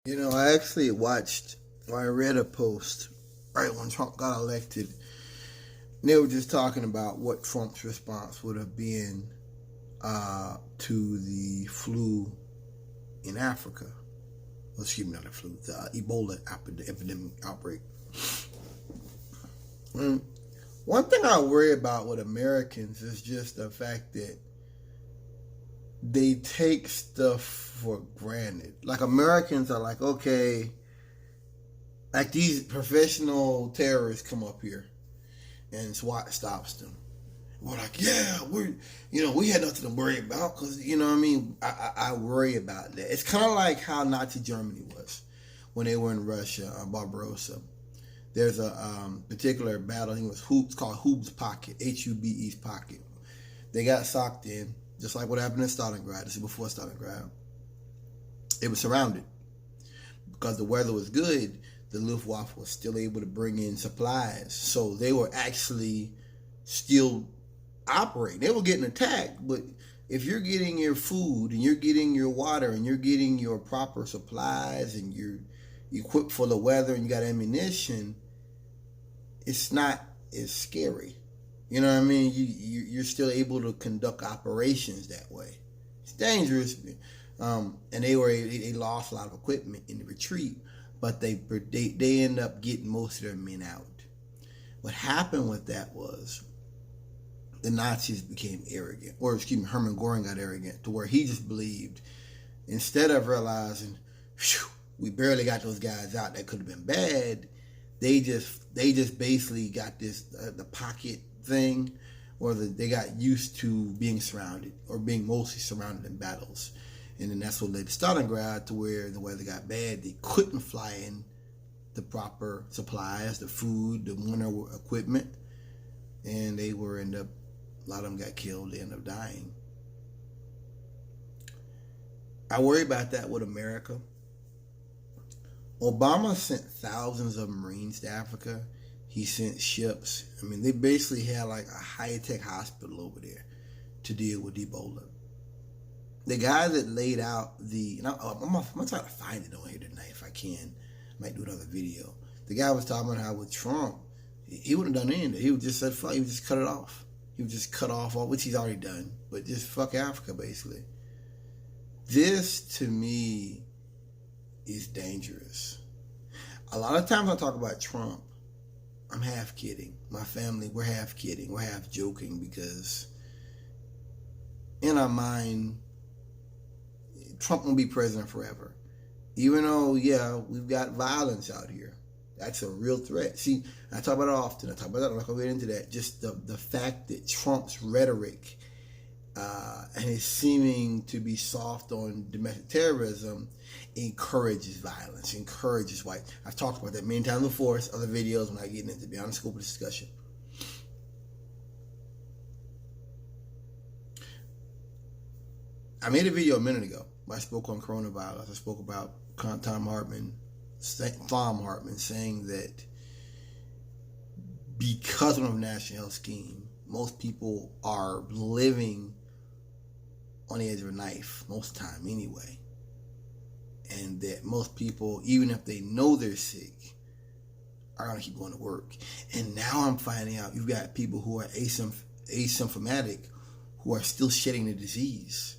I actually watched or I read a post right when Trump got elected. And they were just talking about what Trump's response would have been to the flu in Africa. Well, excuse me, not the flu, the Ebola epidemic outbreak. Mm. One thing I worry about with Americans is just the fact that they take stuff for granted. Like Americans are like, okay, like these professional terrorists come up here and SWAT stops them. We're like, yeah, we had nothing to worry about because, what I mean? I worry about that. It's kind of like how Nazi Germany was when they were in Russia, Barbarossa. There's a particular battle, I think it was Hoops, called Hub's Pocket, Hube's Pocket. They got socked in, just like what happened in Stalingrad. This is before Stalingrad. It was surrounded. Because the weather was good, the Luftwaffe was still able to bring in supplies. So they were actually still operating. They were getting attacked, but if you're getting your food and you're getting your water and you're getting your proper supplies and you're equipped for the weather and you got ammunition, it's not as scary. You know what I mean? You're still able to conduct operations that way. It's dangerous. And they lost a lot of equipment in the retreat, but they end up getting most of their men out. What happened with that was the Nazis became arrogant, or Hermann Goring got arrogant to where he just believed, instead of realizing, we barely got those guys out that could have been bad, they just basically got this the pocket thing, or they got used to being surrounded or being mostly surrounded in battles. And then that's what led to Stalingrad, to where the weather got bad. They couldn't fly in the proper supplies, the food, the winter equipment. And a lot of them got killed. They ended up dying. I worry about that with America. Obama sent thousands of Marines to Africa. He sent ships. I mean, they basically had like a high-tech hospital over there to deal with Ebola. The guy that laid out I'm gonna try to find it on here tonight if I can. Might do another video. The guy was talking about how with Trump, he wouldn't have done anything. He would just said fuck. He would just cut it off. He would just cut off all, which he's already done. But just fuck Africa, basically. This to me is dangerous. A lot of times I talk about Trump, I'm half kidding. My family, we're half kidding. We're half joking because in our mind, Trump won't be president forever. Even though, yeah, we've got violence out here. That's a real threat. See, I talk about it often. I talk about that. I'm not going to get into that. Just the fact that Trump's rhetoric and his seeming to be soft on domestic terrorism encourages violence, encourages white. I've talked about that many times before. It's other videos when I get into beyond the scope of discussion. I made a video a minute ago where I spoke on coronavirus. I spoke about Thom Hartmann saying that because of the national health scheme, most people are living on the edge of a knife most of the time anyway. And that most people, even if they know they're sick, are going to keep going to work. And now I'm finding out you've got people who are asymptomatic who are still shedding the disease.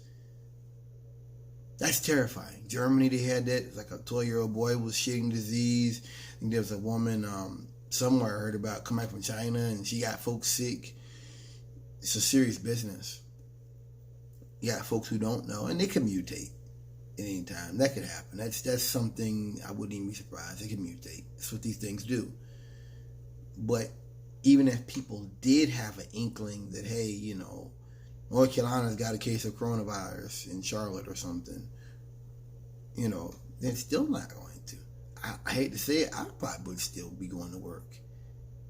That's terrifying. Germany, they had that. It's like a 12-year-old boy was shedding disease. I think there was a woman somewhere I heard about coming back from China and she got folks sick. It's a serious business. You got folks who don't know, and they can mutate at any time. That could happen. That's something I wouldn't even be surprised. They can mutate. That's what these things do. But even if people did have an inkling that, hey, North Carolina's got a case of coronavirus in Charlotte or something, they're still not going to. I hate to say it, I probably would still be going to work.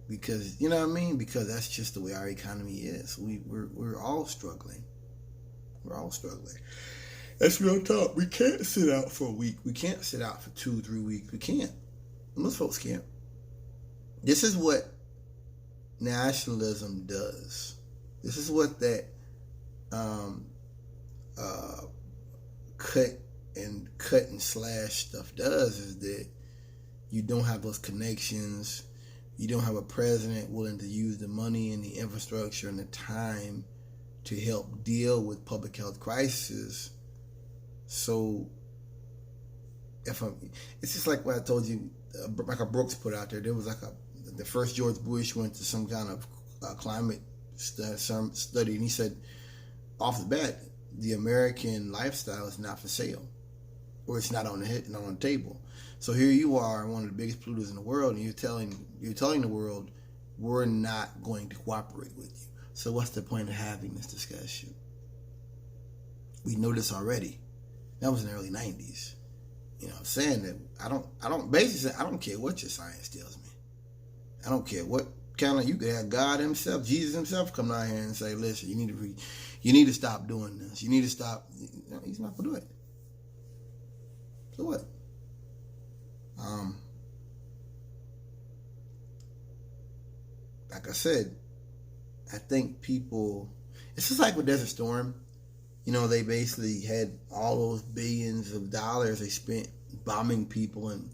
Because, you know what I mean? Because that's just the way our economy is. We're all struggling. We're all struggling. That's real talk. We can't sit out for a week. We can't sit out for 2-3 weeks. We can't. Most folks can't. This is what nationalism does. This is what that cut and cut and slash stuff does is that you don't have those connections. You don't have a president willing to use the money and the infrastructure and the time to help deal with public health crisis. So it's just like what I told you, Michael Brooks put out there. There was the first George Bush went to some kind of climate study, and he said off the bat, the American lifestyle is not for sale, or it's not on the table. So here you are, one of the biggest polluters in the world, and you're telling the world, we're not going to cooperate with you. So what's the point of having this discussion? We know this already. That was in the early 90s. You know, I'm saying that I don't care what your science tells me. I don't care what kind of, you could have God himself, Jesus himself come down here and say, listen, you need to stop doing this. You need to stop. No, he's not going to do it. So what? Like I said, I think people, it's just like with Desert Storm. You know, they basically had all those billions of dollars they spent bombing people, and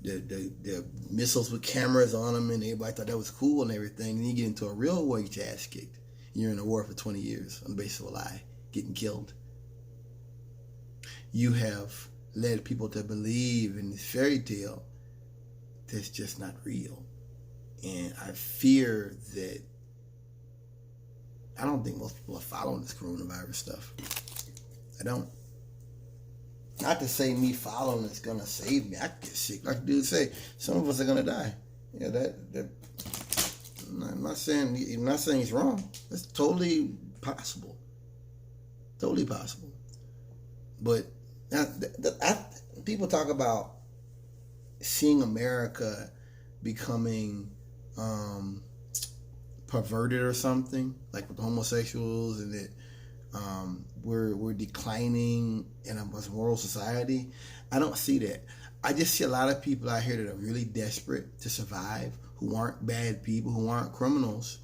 the missiles with cameras on them, and everybody thought that was cool and everything. And you get into a real war, you get your ass kicked. You're in a war for 20 years on the basis of a lie, getting killed. You have led people to believe in this fairy tale that's just not real. And I fear that I don't think most people are following this coronavirus stuff. I don't. Not to say me following is gonna save me. I could get sick. Like the dude say, some of us are gonna die. Yeah, that. I'm not saying it's wrong. It's totally possible. Totally possible. But people talk about seeing America becoming perverted or something, like with homosexuals, and that we're declining in a moral society. I don't see that. I just see a lot of people out here that are really desperate to survive, who aren't bad people, who aren't criminals,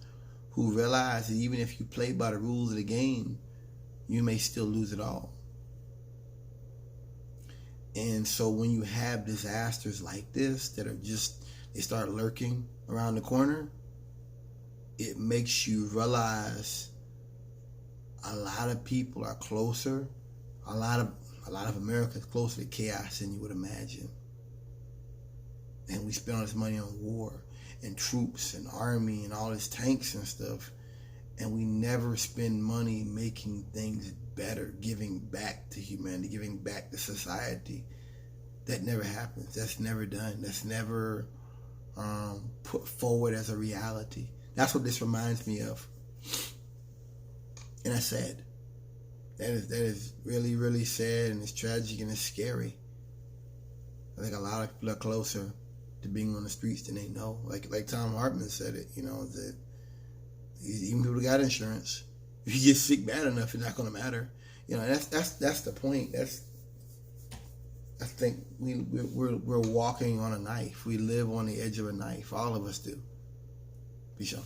who realize that even if you play by the rules of the game, you may still lose it all. And so when you have disasters like this that are just, they start lurking around the corner, it makes you realize a lot of people are closer. A lot of America is closer to chaos than you would imagine. And we spend all this money on war and troops and army and all this tanks and stuff, and we never spend money making things better, giving back to humanity, giving back to society. That never happens. That's never done. That's never put forward as a reality. That's what this reminds me of. And that's sad. That is really, really sad, and it's tragic, and it's scary. I think a lot of people are closer to being on the streets than they know. Like Tom Hartman said it, you know, that even people who got insurance, if you get sick bad enough, it's not going to matter. You know, that's the point. I think we're walking on a knife. We live on the edge of a knife. All of us do. Peace out.